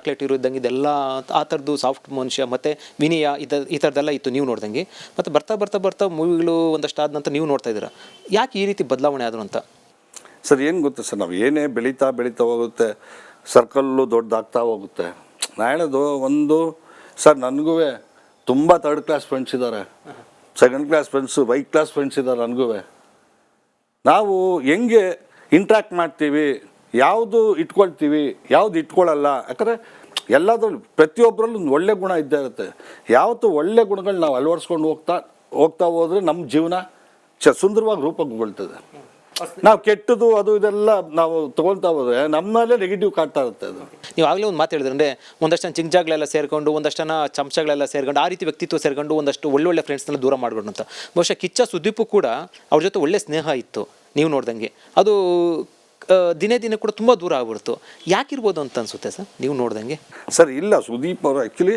Chocolate ಇರೋದಂಗೆ ಇದೆಲ್ಲ ಆ ಥರದ್ದು ಸಾಫ್ಟ್ ಮನುಷ್ಯ ಮತ್ತು ವಿನಯ ಈ ಥರದ್ದೆಲ್ಲ ಇತ್ತು ನೀವು ನೋಡ್ದಂಗೆ. ಮತ್ತು ಬರ್ತಾ ಮೂವಿಗಳು ಒಂದಷ್ಟು ಆದ ನಂತರ ನೀವು ನೋಡ್ತಾ ಇದ್ದೀರಾ, ಯಾಕೆ ಈ ರೀತಿ ಬದಲಾವಣೆ ಆದರು ಅಂತ? ಸರ್ ಏನು ಗೊತ್ತಾ ಸರ್, ನಾವು ಏನೇ ಬೆಳೀತಾ ಹೋಗುತ್ತೆ, ಸರ್ಕಲ್ಲು ದೊಡ್ಡದಾಗ್ತಾ ಹೋಗುತ್ತೆ. ನಾ ಹೇಳೋದು ಒಂದು ಸರ್, ನನಗೂ ತುಂಬ 3rd ಕ್ಲಾಸ್ ಫ್ರೆಂಡ್ಸ್ ಇದ್ದಾರೆ, 2nd class friends, 5 class friends ಇದ್ದಾರೆ ನನಗೂ. ನಾವು ಹೆಂಗೆ ಇಂಟ್ರ್ಯಾಕ್ಟ್ ಮಾಡ್ತೀವಿ, ಯಾವುದು ಇಟ್ಕೊಳ್ತೀವಿ, ಯಾವುದು ಇಟ್ಕೊಳ್ಳಲ್ಲ. ಯಾಕಂದರೆ ಎಲ್ಲದರಲ್ಲೂ ಪ್ರತಿಯೊಬ್ಬರಲ್ಲೂ ಒಂದು ಒಳ್ಳೆ ಗುಣ ಇದ್ದೇ ಇರುತ್ತೆ. ಯಾವತ್ತು ಒಳ್ಳೆ ಗುಣಗಳು ನಾವು ಅಳವಡಿಸ್ಕೊಂಡು ಹೋಗ್ತಾ ಹೋದರೆ ನಮ್ಮ ಜೀವನ ಸುಂದರವಾಗಿ ರೂಪಗೊಳ್ತದೆ. ನಾವು ಕೆಟ್ಟದು ಅದು ಇದೆಲ್ಲ ನಾವು ತೊಗೊಳ್ತಾ ಹೋದ್ರೆ ನಮ್ಮಲ್ಲೇ ನೆಗೆಟಿವ್ ಕಾಡ್ತಾ ಇರುತ್ತೆ. ಅದು ನೀವು ಆಗಲೇ ಒಂದು ಮಾತು ಹೇಳಿದ್ರೆ, ಅಂದರೆ ಒಂದಷ್ಟು ಜನ ಚಿಂಗ್ಜಾಗಳೆಲ್ಲ ಸೇರಿಕೊಂಡು, ಒಂದಷ್ಟು ಜನ ಚಮಚಗಳೆಲ್ಲ ಸೇರ್ಕೊಂಡು, ಆ ರೀತಿ ವ್ಯಕ್ತಿತ್ವ ಸೇರ್ಕೊಂಡು ಒಂದಷ್ಟು ಒಳ್ಳೊಳ್ಳೆ ಫ್ರೆಂಡ್ಸ್ನೆಲ್ಲ ದೂರ ಮಾಡ್ಕೊಂಡು ಅಂತ. ಬಹುಶಃ ಕಿಚ್ಚ ಸುದೀಪು ಕೂಡ ಅವ್ರ ಜೊತೆ ಒಳ್ಳೆ ಸ್ನೇಹ ಇತ್ತು ನೀವು ನೋಡ್ದಂಗೆ, ಅದು ದಿನೇ ಕೂಡ ತುಂಬ ದೂರ ಆಗ್ಬಿಡ್ತು. ಯಾಕಿರ್ಬೋದು ಅಂತ ಅನಿಸುತ್ತೆ ಸರ್ ನೀವು ನೋಡ್ದಂಗೆ? ಸರ್ ಇಲ್ಲ, ಸುದೀಪ್ ಅವರು ಆ್ಯಕ್ಚುಲಿ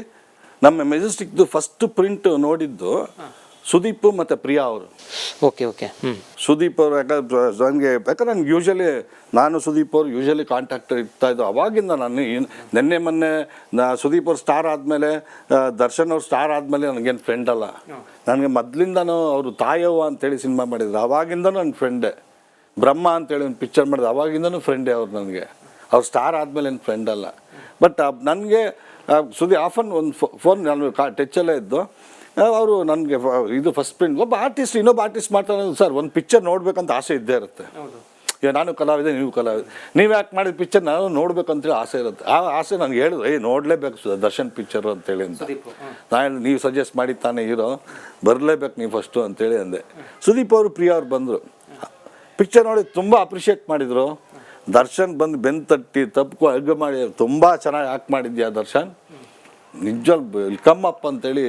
ನಮ್ಮ ಮೆಜೆಸ್ಟಿಕ್ದು ಫಸ್ಟ್ ಪ್ರಿಂಟ್ ನೋಡಿದ್ದು ಸುದೀಪ್ ಮತ್ತು ಪ್ರಿಯಾ ಅವರು. ಓಕೆ ಸುದೀಪ್ ಅವರು ಯಾಕಂದ್ರೆ ನನಗೆ ಯೂಶಲಿ ನಾನು ಸುದೀಪ್ ಅವರು ಯೂಶಲಿ ಕಾಂಟ್ಯಾಕ್ಟ್ ಇರ್ತಾ ಇದ್ದು ಅವಾಗಿಂದ. ನಾನು ಮೊನ್ನೆ ಸುದೀಪ್ ಅವ್ರು ಸ್ಟಾರ್ ಆದಮೇಲೆ, ದರ್ಶನ್ ಅವ್ರು ಸ್ಟಾರ್ ಆದಮೇಲೆ ನನಗೇನು ಫ್ರೆಂಡ್ ಅಲ್ಲ. ನನಗೆ ಮೊದಲಿಂದನೂ ಅವರು ತಾಯವ್ವ ಅಂತೇಳಿ ಸಿನಿಮಾ ಮಾಡಿದ್ರು, ಅವಾಗಿಂದನೂ ನನ್ನ ಫ್ರೆಂಡೇ. ಬ್ರಹ್ಮ ಅಂತೇಳಿ ಒಂದು ಪಿಕ್ಚರ್ ಮಾಡಿದ್ರು, ಅವಾಗಿಂದನೂ ಫ್ರೆಂಡೇ ಅವ್ರು ನನಗೆ. ಅವ್ರು ಸ್ಟಾರ್ ಆದಮೇಲೆ ಏನು ಫ್ರೆಂಡ್ ಅಲ್ಲ. ಬಟ್ ನನಗೆ ಆಫನ್ ಒಂದು ಫೋನ್ ನಾನು ಟಚ್ಚಲ್ಲೇ ಇದ್ದು, ಅವರು ನನಗೆ ಇದು ಫಸ್ಟ್ ಪ್ರಿಂಟ್ ಒಬ್ಬ ಆರ್ಟಿಸ್ಟ್ ಇನ್ನೊಬ್ಬ ಆರ್ಟಿಸ್ಟ್ ಮಾಡ್ತಾರೆ ಸರ್, ಒಂದು ಪಿಕ್ಚರ್ ನೋಡ್ಬೇಕಂತ ಆಸೆ ಇದ್ದೇ ಇರುತ್ತೆ. ಈಗ ನಾನು ಕಲಾವಿದೆ, ನೀವು ಕಲಾವಿದೆ, ನೀವು ಯಾಕೆ ಮಾಡಿದ ಪಿಕ್ಚರ್ ನಾನು ನೋಡ್ಬೇಕಂತೇಳಿ ಆಸೆ ಇರುತ್ತೆ. ಆ ಆಸೆ ನನಗೆ ಹೇಳಿದ್ರು, ನೋಡಲೇಬೇಕು ದರ್ಶನ್ ಪಿಕ್ಚರು ಅಂತೇಳಿ ಅಂತ. ನಾನು ನೀವು ಸಜೆಸ್ಟ್ ಮಾಡಿ ತಾನೇ ಹೀರೋ, ಬರಲೇಬೇಕು ನೀವು ಫಸ್ಟು ಅಂತೇಳಿ ಅಂದೆ. ಸುದೀಪ್ ಅವರು ಪ್ರಿಯಾ ಅವ್ರು ಬಂದರು, ಪಿಕ್ಚರ್ ನೋಡಿ ತುಂಬ ಅಪ್ರಿಷಿಯೇಟ್ ಮಾಡಿದರು. ದರ್ಶನ್ ಬಂದು ಬೆನ್ನು ತಟ್ಟಿ ತಪ್ಪು ಅಡ್ಗೆ ಮಾಡಿ ತುಂಬ ಚೆನ್ನಾಗಿ ಆ್ಯಕ್ಟ್ ಮಾಡಿದ್ಯಾ ದರ್ಶನ್, ನಿಜ ವೆಲ್ಕಮ್ ಅಪ್ ಅಂತೇಳಿ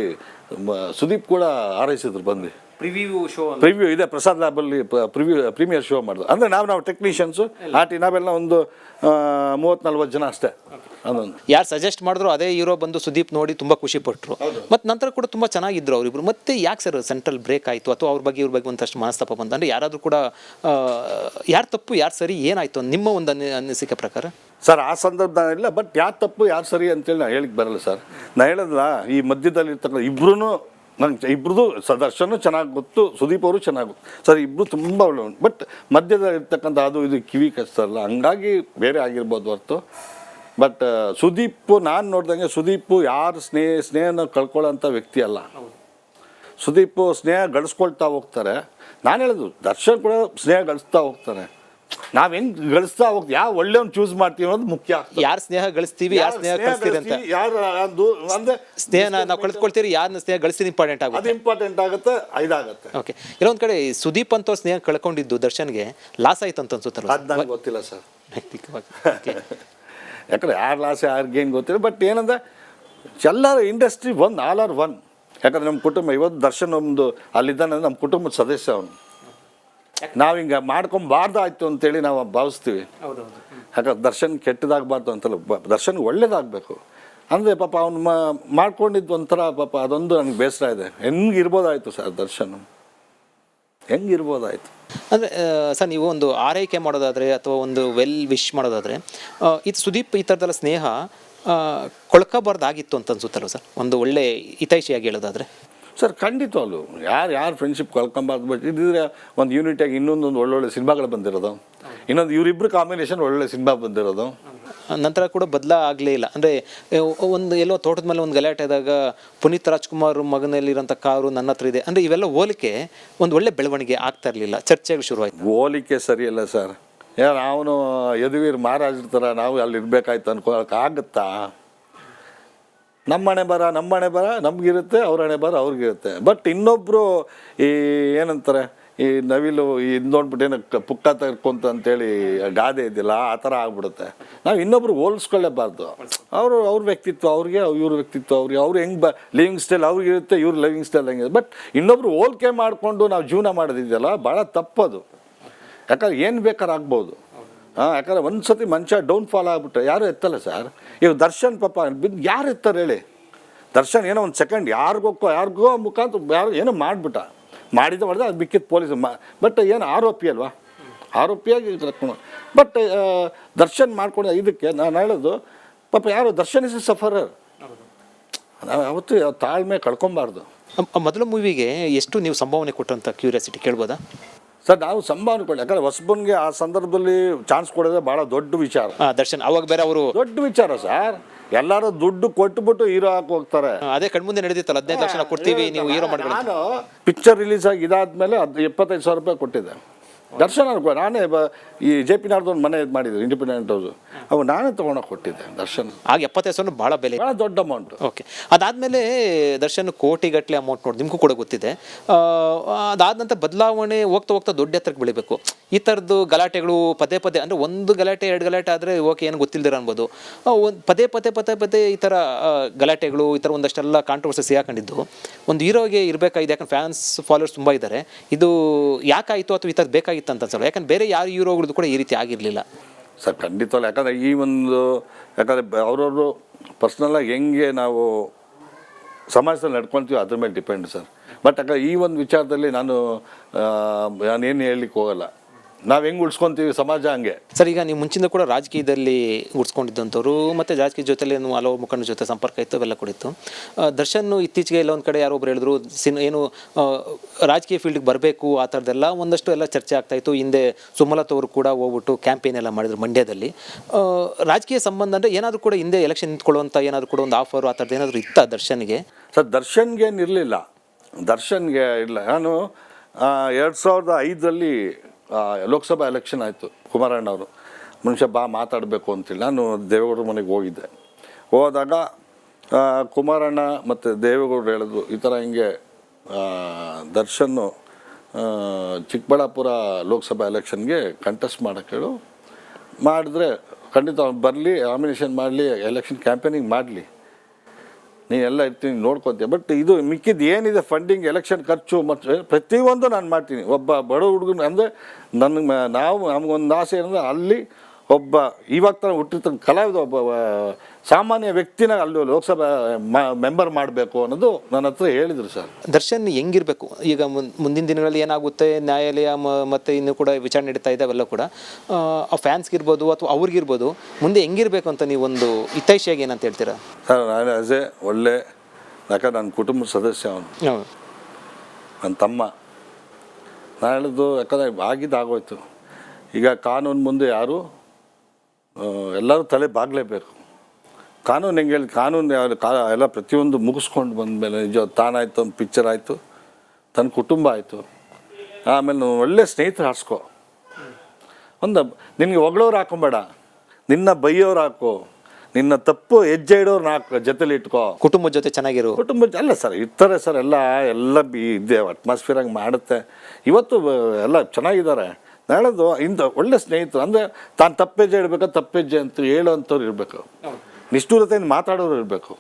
ಸುದೀಪ್ ಕೂಡ ಹಾರೈಸಿದ್ರು. ಬಂದು ಪ್ರಿವ್ಯೂ ಇದೆ ಪ್ರಸಾದ್ ಲ್ಯಾಬಲ್ಲಿ ಪ್ರೀಮಿಯರ್ ಶೋ ಮಾಡಿದ್ರು. ಅಂದರೆ ನಾವು ಟೆಕ್ನಿಷಿಯನ್ಸು ನಾವೆಲ್ಲ ಒಂದು 30-40 ಜನ ಅಷ್ಟೇ. ಅದೊಂದು ಯಾರು ಸಜೆಸ್ಟ್ ಮಾಡಿದ್ರು ಅದೇ ಹೀರೋ ಬಂದು ಸುದೀಪ್ ನೋಡಿ ತುಂಬ ಖುಷಿ ಪಟ್ಟರು. ಮತ್ತು ನಂತರ ಕೂಡ ತುಂಬ ಚೆನ್ನಾಗಿದ್ರು ಅವರಿಬ್ರು. ಮತ್ತೆ ಯಾಕೆ ಸರ್ ಸೆಂಟ್ರಲ್ ಬ್ರೇಕ್ ಆಯಿತು, ಅಥವಾ ಅವ್ರ ಬಗ್ಗೆ ಇವ್ರ ಬಗ್ಗೆ ಒಂದಷ್ಟು ಮನಸ್ತಾಪ ಬಂತು? ಅಂದರೆ ಯಾರಾದರೂ ಕೂಡ ಯಾರು ತಪ್ಪು ಯಾರು ಸರಿ ಏನಾಯಿತು ನಿಮ್ಮ ಒಂದು ಅನಿಸಿಕೆ ಪ್ರಕಾರ? ಸರ್ ಆ ಸಂದರ್ಭದಲ್ಲ, ಬಟ್ ಯಾರು ತಪ್ಪು ಯಾರು ಸರಿ ಅಂತೇಳಿ ನಾನು ಹೇಳಿಕ್ಕೆ ಬರಲ್ಲ ಸರ್. ನಾನು ಹೇಳಿದ್ಲ ಈ ಮಧ್ಯದಲ್ಲಿ ಇರ್ತಕ್ಕಂಥ ಇಬ್ಬರೂ ನಂಗೆ ಇಬ್ಬರದು ದರ್ಶನ ಚೆನ್ನಾಗಿ ಗೊತ್ತು, ಸುದೀಪ್ ಅವರು ಚೆನ್ನಾಗಿ ಗೊತ್ತು ಸರ್, ಇಬ್ಬರು ತುಂಬ ಒಳ್ಳೆ. ಬಟ್ ಮಧ್ಯದಲ್ಲಿ ಇರ್ತಕ್ಕಂಥ ಅದು ಇದು ಕಿವಿ ಕಚ್ತಾರಲ್ಲ, ಹಂಗಾಗಿ ಬೇರೆ ಆಗಿರ್ಬೋದು ಹೊರತು. ಬಟ್ ಸುದೀಪ್ ನಾನು ನೋಡ್ದಂಗೆ ಸುದೀಪು ಯಾರು ಸ್ನೇಹನ ಕಳ್ಕೊಳ್ಳೋಂಥ ವ್ಯಕ್ತಿ ಅಲ್ಲ. ಸುದೀಪ್ ಸ್ನೇಹ ಗಳಿಸ್ಕೊಳ್ತಾ ಹೋಗ್ತಾರೆ. ನಾನು ಹೇಳೋದು ದರ್ಶನ್ ಕೂಡ ಸ್ನೇಹ ಗಳಿಸ್ತಾ ಹೋಗ್ತಾನೆ. ನಾವು ಹೆಂಗೆ ಗಳಿಸ್ತಾ ಹೋಗ್ತೀವಿ, ಯಾವ ಒಳ್ಳೆಯವ್ನು ಚೂಸ್ ಮಾಡ್ತೀವಿ ಅನ್ನೋದು ಮುಖ್ಯ. ಯಾರು ಸ್ನೇಹ ಗಳಿಸ್ತೀವಿ, ಯಾರು ಸ್ನೇಹ ಕಳಿಸ್ತೀರಿ ಅಂತ, ಯಾರು ಅಂದರೆ ಸ್ನೇಹ ನಾವು ಕಳ್ಕೊಳ್ತೀರಿ, ಯಾರನ್ನ ಸ್ನೇಹ ಗಳಿಸ್ತೀರಿ ಇಂಪಾರ್ಟೆಂಟ್ ಆಗುತ್ತೆ. ಅದು ಇಂಪಾರ್ಟೆಂಟ್ ಆಗುತ್ತೆ, ಇದಾಗುತ್ತೆ. ಓಕೆ, ಕೆಲವೊಂದು ಕಡೆ ಸುದೀಪ್ ಅಂತ ಸ್ನೇಹ ಕಳ್ಕೊಂಡಿದ್ದು ದರ್ಶನ್ಗೆ ಲಾಸ್ ಆಯ್ತು ಅಂತ ಅನ್ಸುತ್ತಲ್ಲ? ಅದು ನನಗೆ ಗೊತ್ತಿಲ್ಲ ಸರ್ ನೈತಿಕವಾಗಿ. ಯಾಕಂದ್ರೆ ಯಾರು ಲಾಸ್ ಯಾರಿಗೇನು ಗೊತ್ತಿಲ್ಲ. ಬಟ್ ಏನಂದ್ರೆ ಎಲ್ಲರ ಇಂಡಸ್ಟ್ರಿ ಆಲ್ ಆರ್ ಒನ್. ಯಾಕಂದ್ರೆ ನಮ್ಮ ಕುಟುಂಬ ಇವತ್ತು ದರ್ಶನ್ ಒಂದು ಅಲ್ಲಿದ್ದಾನೆ, ನಮ್ಮ ಕುಟುಂಬದ ಸದಸ್ಯ ಅವನು. ನಾವು ಹಿಂಗೆ ಮಾಡ್ಕೊಂಬಾರ್ದಾಯ್ತು ಅಂತೇಳಿ ನಾವು ಭಾವಿಸ್ತೀವಿ. ಯಾಕಂದ್ರೆ ದರ್ಶನ್ ಕೆಟ್ಟದಾಗಬಾರ್ದು ಅಂತಲ್ಲ, ದರ್ಶನ್ ಒಳ್ಳೇದಾಗಬೇಕು ಅಂದರೆ ಪಾಪ ಅವ್ನು ಮಾಡ್ಕೊಂಡಿದ್ದು ಒಂಥರ ಪಾಪ ಅದೊಂದು ನನಗೆ ಬೇಸರ ಇದೆ. ಹೆಂಗಿರ್ಬೋದಾಯ್ತು ಸರ್ ದರ್ಶನ್, ಹೆಂಗಿರ್ಬೋದಾಯ್ತು ಅಂದರೆ ಸರ್ ನೀವು ಒಂದು ಆರೈಕೆ ಮಾಡೋದಾದರೆ ಅಥವಾ ಒಂದು ವೆಲ್ ವಿಶ್ ಮಾಡೋದಾದರೆ ಇದು ಸುದೀಪ್ ಈ ಥರದೆಲ್ಲ ಸ್ನೇಹ ಕೊಳ್ಕೋಬಾರ್ದಾಗಿತ್ತು ಅಂತ ಅನ್ಸುತ್ತಲ್ಲ ಸರ್, ಒಂದು ಒಳ್ಳೆ ಹಿತೈಷಿಯಾಗಿ ಹೇಳೋದಾದರೆ? ಸರ್ ಖಂಡಿತವಾಗ್ಲು ಯಾರು ಫ್ರೆಂಡ್ಶಿಪ್ ಕಳ್ಕೊಂಬಾರ್ದು. ಬಟ್ ಇದ್ದಿದ್ರೆ ಒಂದು ಯೂನಿಟಾಗಿ ಇನ್ನೊಂದೊಂದು ಒಳ್ಳೊಳ್ಳೆ ಸಿನಿಮಾಗಳು ಬಂದಿರೋದು, ಇನ್ನೊಂದು ಇವರಿಬ್ಬರು ಕಾಂಬಿನೇಷನ್ ಒಳ್ಳೊಳ್ಳೆ ಸಿನಿಮಾ ಬಂದಿರೋದು. ನಂತರ ಕೂಡ ಆಗಲೇ ಇಲ್ಲ. ಅಂದರೆ ಒಂದು ಎಲ್ಲೋ ತೋಟದ ಮೇಲೆ ಒಂದು ಗಲಾಟೆ ಆದಾಗ ಪುನೀತ್ ರಾಜ್ಕುಮಾರ್ ಮಗನಲ್ಲಿರೋಂಥ ಕಾರು ನನ್ನ ಹತ್ರ ಇದೆ ಅಂದರೆ ಇವೆಲ್ಲ ಹೋಲಿಕೆ ಒಂದು ಒಳ್ಳೆ ಬೆಳವಣಿಗೆ ಆಗ್ತಾ ಇರಲಿಲ್ಲ, ಚರ್ಚೆಗಳು ಶುರುವಾಯಿತು. ಹೋಲಿಕೆ ಸರಿಯಲ್ಲ ಸರ್. ಯಾರು ಅವನು ಯದುವೀರ್ ಮಹಾರಾಜರ ಥರ ನಾವು ಅಲ್ಲಿ ಇರಬೇಕಾಯ್ತು ಅನ್ಕೊಳಕ್ಕಾಗುತ್ತಾ? ನಮ್ಮ ಹಣೆ ಬರ ನಮಗಿರುತ್ತೆ, ಅವ್ರ ಹಣೆ ಬರ ಅವ್ರಿಗಿರುತ್ತೆ. ಬಟ್ ಇನ್ನೊಬ್ಬರು ಈ ಏನಂತಾರೆ, ಈ ನವಿಲು ಈ ನೋಡ್ಬಿಟ್ಟು ಏನಕ್ಕೆ ಪುಕ್ಕ ತರ್ಕೊಂತ ಅಂತೇಳಿ ಗಾದೆ ಇದೆಯಲ್ಲ, ಆ ಥರ ಆಗ್ಬಿಡುತ್ತೆ. ನಾವು ಇನ್ನೊಬ್ರು ಹೋಲಿಸ್ಕೊಳ್ಳೇಬಾರ್ದು. ಅವ್ರ ವ್ಯಕ್ತಿತ್ವ ಅವ್ರಿಗೆ, ಇವ್ರ ವ್ಯಕ್ತಿತ್ವ ಅವ್ರು ಹೆಂಗೆ ಲಿವಿಂಗ್ ಸ್ಟೈಲ್ ಅವ್ರಿಗಿರುತ್ತೆ, ಇವ್ರ ಲಿವಿಂಗ್ ಸ್ಟೈಲ್ ಹೆಂಗಿದೆ. ಬಟ್ ಇನ್ನೊಬ್ರು ಹೋಲಿಕೆ ಮಾಡಿಕೊಂಡು ನಾವು ಜೀವನ ಮಾಡೋದಿದೆಯಲ್ಲ, ಭಾಳ ತಪ್ಪದು. ಯಾಕಂದ್ರೆ ಏನು ಬೇಕಾದ್ರೆ ಆಗ್ಬೋದು. ಯಾಕಂದ್ರೆ ಒಂದು ಸತಿ ಮನುಷ್ಯ ಡೌನ್ಫಾಲ್ ಆಗಿಬಿಟ್ರೆ ಯಾರು ಎತ್ತಲ್ಲ ಸರ್. ಈಗ ದರ್ಶನ್ ಪಾಪ ಬಿದ್ದು ಯಾರು ಎತ್ತಾರೆ ಹೇಳಿ? ದರ್ಶನ್ ಏನೋ ಒಂದು ಸೆಕೆಂಡ್ ಯಾರಿಗೋ ಮುಖಾಂತರ ಯಾರು ಏನೋ ಮಾಡಿಬಿಟ್ಟ, ಮಾಡಿದ ಅದು ಬಿಕ್ಕಿದ್ದು ಪೊಲೀಸ್. ಬಟ್ ಏನು ಆರೋಪಿ ಅಲ್ವಾ, ಆರೋಪಿಯಾಗಿ ಕರ್ಕೊಂಡು. ಬಟ್ ದರ್ಶನ್ ಮಾಡ್ಕೊಂಡು ಇದಕ್ಕೆ ನಾನು ಹೇಳೋದು ಪಾಪ ಯಾರು ದರ್ಶನ್ ಇಸ್ ಸಫರರ್. ನಾವು ಯಾವತ್ತೂ ತಾಳ್ಮೆ ಕಳ್ಕೊಬಾರ್ದು. ಮೊದಲ ಮೂವಿಗೆ ಎಷ್ಟು ನೀವು ಸಂಭಾವನೆ ಕೊಟ್ಟಂತ ಕ್ಯೂರಿಯಾಸಿಟಿ ಕೇಳ್ಬೋದಾ? ಸರ್ ನಾವು ಸಂಭಾವನೆ ಕೊಡಿ, ಯಾಕಂದ್ರೆ ಹೊಸಬನ್ಗೆ ಆ ಸಂದರ್ಭದಲ್ಲಿ ಚಾನ್ಸ್ ಕೊಡೋದೇ ಭಾಳ ದೊಡ್ಡ ವಿಚಾರ. ದರ್ಶನ್ ಅವಾಗ ಬೇರೆ ಅವರು ದೊಡ್ಡ ವಿಚಾರ ಸರ್. ಎಲ್ಲರೂ ದುಡ್ಡು ಕೊಟ್ಬಿಟ್ಟು ಹೀರೋ ಹಾಕಿ ಹೋಗ್ತಾರೆ. ಅದೇ ಕಣ್ಮುಂದೆ ನಡೆದಿತ್ತಲ್ಲ, 15 ಲಕ್ಷ ಕೊಡ್ತೀವಿ ನೀವು ಹೀರೋ ಮಾಡ್ಕೊಂಡು. ನಾನು ಪಿಕ್ಚರ್ ರಿಲೀಸ್ ಆಗಿ ಇದಾದ್ಮೇಲೆ 25,000 ರೂಪಾಯಿ ಕೊಟ್ಟಿದ್ದೆ ದರ್ಶನ್ ಅನ್ಕೋ. ನಾನೇ ಈ JP ನಾಡ್ದೊಂದು ಮನೆ ಇದು ಮಾಡಿದ್ರು ಇಂಡಿಪೆಂಡೆಂಟ್ ಹೌಸು, ಅವು ನಾನೇ ತೊಗೊಂಡೋಗಿ ಕೊಟ್ಟಿದ್ದೆ ದರ್ಶನ್. ಆಗ 75,000 ಭಾಳ ಬೆಲೆ, ಭಾಳ ದೊಡ್ಡ ಅಮೌಂಟ್. ಓಕೆ. ಅದಾದಮೇಲೆ ದರ್ಶನ್ ಕೋಟಿಗಟ್ಟಲೆ ಅಮೌಂಟ್ ನೋಡಿ ನಿಮಗೂ ಕೂಡ ಗೊತ್ತಿದೆ. ಅದಾದ ನಂತರ ಬದಲಾವಣೆ ಹೋಗ್ತಾ ಹೋಗ್ತಾ ದೊಡ್ಡ ಎತ್ತರಕ್ಕೆ ಬೆಳಿಬೇಕು. ಈ ಥರದ್ದು ಗಲಾಟೆಗಳು ಪದೇ ಪದೇ, ಅಂದರೆ ಒಂದು ಗಲಾಟೆ 2 ಗಲಾಟೆ ಆದರೆ ಓಕೆ ಏನು ಗೊತ್ತಿಲ್ಲದಿರ ಅನ್ಬೋದು. ಒಂದು ಪದೇ ಈ ಥರ ಗಲಾಟೆಗಳು, ಈ ಥರ ಒಂದಷ್ಟೆಲ್ಲ ಕಾಂಟ್ರವರ್ಸಿ ಸಿಗಾಕೊಂಡಿದ್ದು ಒಂದು ಹೀರೋಗೆ ಇರಬೇಕಾಗಿದೆ. ಯಾಕಂದ್ರೆ ಫ್ಯಾನ್ಸ್ ಫಾಲೋವರ್ಸ್ ತುಂಬ ಇದ್ದಾರೆ. ಇದು ಯಾಕಾಯಿತು ಅಥವಾ ಈ ಥರದ್ದು ಬೇಕಾಗಿತ್ತು ಅಂತ ಅನ್ಸಲ್ಲ? ಯಾಕಂದ್ರೆ ಬೇರೆ ಯಾರು ಹೀರೋಗಳದ್ದು ಕೂಡ ಈ ರೀತಿ ಆಗಿರಲಿಲ್ಲ ಸರ್. ಖಂಡಿತವಲ್ಲ. ಯಾಕಂದರೆ ಈ ಒಂದು ಅವ್ರವರು ಪರ್ಸ್ನಲಾಗಿ ಹೆಂಗೆ ನಾವು ಸಮಾಜದಲ್ಲಿ ನಡ್ಕೊಳ್ತೀವಿ ಅದ್ರ ಮೇಲೆ ಡಿಪೆಂಡ್ ಸರ್. ಬಟ್ ಯಾಕಂದ್ರೆ ಈ ಒಂದು ವಿಚಾರದಲ್ಲಿ ನಾನೇನು ಹೇಳಲಿಕ್ಕೆ ಹೋಗಲ್ಲ. ನಾವು ಹೆಂಗೆ ಉಳಿಸ್ಕೊತೀವಿ ಸಮಾಜ ಹಂಗೆ ಸರ್. ಈಗ ನೀವು ಮುಂಚಿಂದ ಕೂಡ ರಾಜಕೀಯದಲ್ಲಿ ಉಳಿಸ್ಕೊಂಡಿದ್ದಂಥವ್ರು, ಮತ್ತು ರಾಜಕೀಯ ಜೊತೆಲಿ ಹಲವು ಮುಖಂಡರ ಜೊತೆ ಸಂಪರ್ಕ ಇತ್ತು, ಅವೆಲ್ಲ ಕೂಡ ಇತ್ತು. ದರ್ಶನ್ ಇತ್ತೀಚೆಗೆ ಎಲ್ಲ ಒಂದು ಕಡೆ ಯಾರೋ ಒಬ್ರು ಹೇಳಿದ್ರು ಏನು ರಾಜಕೀಯ ಫೀಲ್ಡ್ಗೆ ಬರಬೇಕು ಆ ಥರದ್ದೆಲ್ಲ ಒಂದಷ್ಟು ಎಲ್ಲ ಚರ್ಚೆ ಆಗ್ತಾಯಿತ್ತು. ಹಿಂದೆ ಸುಮಲತಾ ಅವರು ಕೂಡ ಹೋಗ್ಬಿಟ್ಟು ಕ್ಯಾಂಪೇನ್ ಎಲ್ಲ ಮಾಡಿದ್ರು ಮಂಡ್ಯದಲ್ಲಿ. ರಾಜಕೀಯ ಸಂಬಂಧ ಅಂದರೆ ಏನಾದರೂ ಕೂಡ ಹಿಂದೆ ಎಲೆಕ್ಷನ್ ನಿಂತ್ಕೊಳ್ಳುವಂಥ ಏನಾದರೂ ಕೂಡ ಒಂದು ಆಫರು ಆ ಥರದ್ದು ಏನಾದರೂ ಇತ್ತಾ ದರ್ಶನ್ಗೆ? ಸರ್ ದರ್ಶನ್ಗೇನು ಇರಲಿಲ್ಲ. ದರ್ಶನ್ಗೆ ಇಲ್ಲ. ನಾನು 2005 ಲೋಕಸಭಾ ಎಲೆಕ್ಷನ್ ಆಯಿತು. ಕುಮಾರಣ್ಣ ಅವರು ಮನುಷ್ಯ ಬಾ ಮಾತಾಡಬೇಕು ಅಂತೇಳಿ ನಾನು ದೇವೇಗೌಡರ ಮನೆಗೆ ಹೋಗಿದ್ದೆ. ಹೋದಾಗ ಕುಮಾರಣ್ಣ ಮತ್ತು ದೇವೇಗೌಡರು ಹೇಳಿದ್ರು ಈ ಥರ ಹಿಂಗೆ ದರ್ಶನ್ನು ಚಿಕ್ಕಬಳ್ಳಾಪುರ ಲೋಕಸಭಾ ಎಲೆಕ್ಷನ್ಗೆ ಕಂಟೆಸ್ಟ್ ಮಾಡೋಕ್ಕೆ ಹೇಳು, ಮಾಡಿದ್ರೆ ಖಂಡಿತ ಅವ್ನು ಬರಲಿ, ನಾಮಿನೇಷನ್ ಮಾಡಲಿ, ಎಲೆಕ್ಷನ್ ಕ್ಯಾಂಪೇನಿಂಗ್ ಮಾಡಲಿ, ನೀನೆಲ್ಲ ಇರ್ತೀನಿ ನೋಡ್ಕೊತೀಯ. ಬಟ್ ಇದು ಮಿಕ್ಕಿದ್ದು ಏನಿದೆ ಫಂಡಿಂಗ್, ಎಲೆಕ್ಷನ್ ಖರ್ಚು ಮತ್ತು ಪ್ರತಿಯೊಂದು ನಾನು ಮಾಡ್ತೀನಿ. ಒಬ್ಬ ಬಡ ಹುಡುಗನ ಅಂದರೆ ನಮಗೊಂದು ಆಸೆ ಏನಂದರೆ ಅಲ್ಲಿ ಒಬ್ಬ ಇವಾಗ ಥರ ಹುಟ್ಟಿರ್ತಾನೆ ಕಲಾವಿದ, ಒಬ್ಬ ಸಾಮಾನ್ಯ ವ್ಯಕ್ತಿನ ಅಲ್ಲಿ ಲೋಕಸಭಾ ಮೆಂಬರ್ ಮಾಡಬೇಕು ಅನ್ನೋದು ನನ್ನ ಹತ್ರ ಹೇಳಿದರು ಸರ್. ದರ್ಶನ್ ಹೆಂಗಿರಬೇಕು ಈಗ ಮುಂದಿನ ದಿನಗಳಲ್ಲಿ ಏನಾಗುತ್ತೆ, ನ್ಯಾಯಾಲಯ ಮತ್ತು ಇನ್ನೂ ಕೂಡ ವಿಚಾರಣೆ ನಡೀತಾ ಇದೆ, ಅವೆಲ್ಲ ಕೂಡ ಆ ಫ್ಯಾನ್ಸ್ಗಿರ್ಬೋದು ಅಥವಾ ಅವ್ರಿಗಿರ್ಬೋದು ಮುಂದೆ ಹೆಂಗಿರಬೇಕು ಅಂತ ನೀವು ಒಂದು ಹಿತೈಷಿಯಾಗಿ ಏನಂತ ಹೇಳ್ತೀರಾ? ಸರ್ ನಾನು ಆ್ಯಸ್ ಎ ಒಳ್ಳೆ, ಯಾಕಂದ್ರೆ ನನ್ನ ಕುಟುಂಬದ ಸದಸ್ಯ ಅವನು, ನನ್ನ ತಮ್ಮ. ನಾನು ಹೇಳಿದ್ದು ಯಾಕಂದರೆ ಆಗೋಯ್ತು. ಈಗ ಕಾನೂನು ಮುಂದೆ ಯಾರು ಎಲ್ಲರೂ ತಲೆ ಬಾಗಲೇಬೇಕು. ಕಾನೂನು ಹೆಂಗೆ ಹೇಳಿ, ಕಾನೂನು ಎಲ್ಲ ಪ್ರತಿಯೊಂದು ಮುಗಿಸ್ಕೊಂಡು ಬಂದಮೇಲೆ ನಿಜ ತಾನಾಯಿತು, ಒಂದು ಪಿಕ್ಚರ್ ಆಯಿತು, ತನ್ನ ಕುಟುಂಬ ಆಯಿತು, ಆಮೇಲೆ ಒಳ್ಳೆ ಸ್ನೇಹಿತರು ಹಾರಿಸ್ಕೊ. ನಿನಗೆ ಹೊಗಳೋರು ಹಾಕೊಂಬೇಡ, ನಿನ್ನ ಬೈಯೋರು ಹಾಕೋ, ನಿನ್ನ ತಪ್ಪು ಹೆಜ್ಜೆ ಇಡೋರ್ನ ಹಾಕೋ, ಜೊತೆಲಿ ಇಟ್ಕೋ, ಕುಟುಂಬದ ಜೊತೆ ಚೆನ್ನಾಗಿರೋ. ಕುಟುಂಬ ಅಲ್ಲ ಸರ್ ಇರ್ತಾರೆ ಸರ್, ಎಲ್ಲ ಇದೆ ಅಟ್ಮಾಸ್ಫಿಯರಾಗಿ ಮಾಡುತ್ತೆ. ಇವತ್ತು ಎಲ್ಲ ಚೆನ್ನಾಗಿದ್ದಾರೆ. ಹೇಳೋದು ಇಂಥ ಒಳ್ಳೆ ಸ್ನೇಹಿತರು ಅಂದರೆ ತಾನು ತಪ್ಪೆಜ್ಜೆ ಇಡಬೇಕು, ತಪ್ಪೆಜ್ಜೆ ಅಂತ ಹೇಳೋವಂಥವ್ರು ಇರಬೇಕು, ನಿಷ್ಠೂರತೆಯಿಂದ ಮಾತಾಡೋರು ಇರಬೇಕು.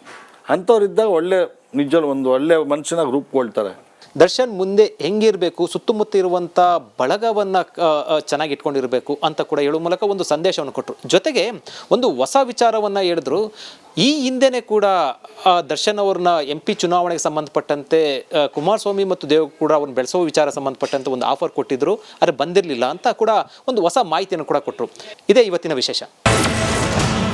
ಅಂಥವ್ರಿದ್ದಾಗ ಒಳ್ಳೆ ನಿಜವೂ ಒಂದು ಒಳ್ಳೆ ಮನುಷ್ಯನಾಗಿ ರೂಪುಗೊಳ್ತಾರೆ. ದರ್ಶನ್ ಮುಂದೆ ಹೆಂಗಿರಬೇಕು, ಸುತ್ತಮುತ್ತ ಇರುವಂಥ ಬಳಗವನ್ನು ಚೆನ್ನಾಗಿ ಇಟ್ಕೊಂಡಿರಬೇಕು ಅಂತ ಕೂಡ ಹೇಳುವ ಮೂಲಕ ಒಂದು ಸಂದೇಶವನ್ನು ಕೊಟ್ಟರು. ಜೊತೆಗೆ ಒಂದು ಹೊಸ ವಿಚಾರವನ್ನು ಹೇಳಿದ್ರು. ಈ ಹಿಂದೆನೇ ಕೂಡ ದರ್ಶನ್ ಅವ್ರನ್ನ MP ಚುನಾವಣೆಗೆ ಸಂಬಂಧಪಟ್ಟಂತೆ ಕುಮಾರಸ್ವಾಮಿ ಮತ್ತು ದೇವ್ ಕೂಡ ಅವ್ರನ್ನ ಬೆಳೆಸೋ ವಿಚಾರ ಸಂಬಂಧಪಟ್ಟಂತೆ ಒಂದು ಆಫರ್ ಕೊಟ್ಟಿದ್ರು, ಆದರೆ ಬಂದಿರಲಿಲ್ಲ ಅಂತ ಕೂಡ ಒಂದು ಹೊಸ ಮಾಹಿತಿಯನ್ನು ಕೂಡ ಕೊಟ್ಟರು. ಇದೇ ಇವತ್ತಿನ ವಿಶೇಷ.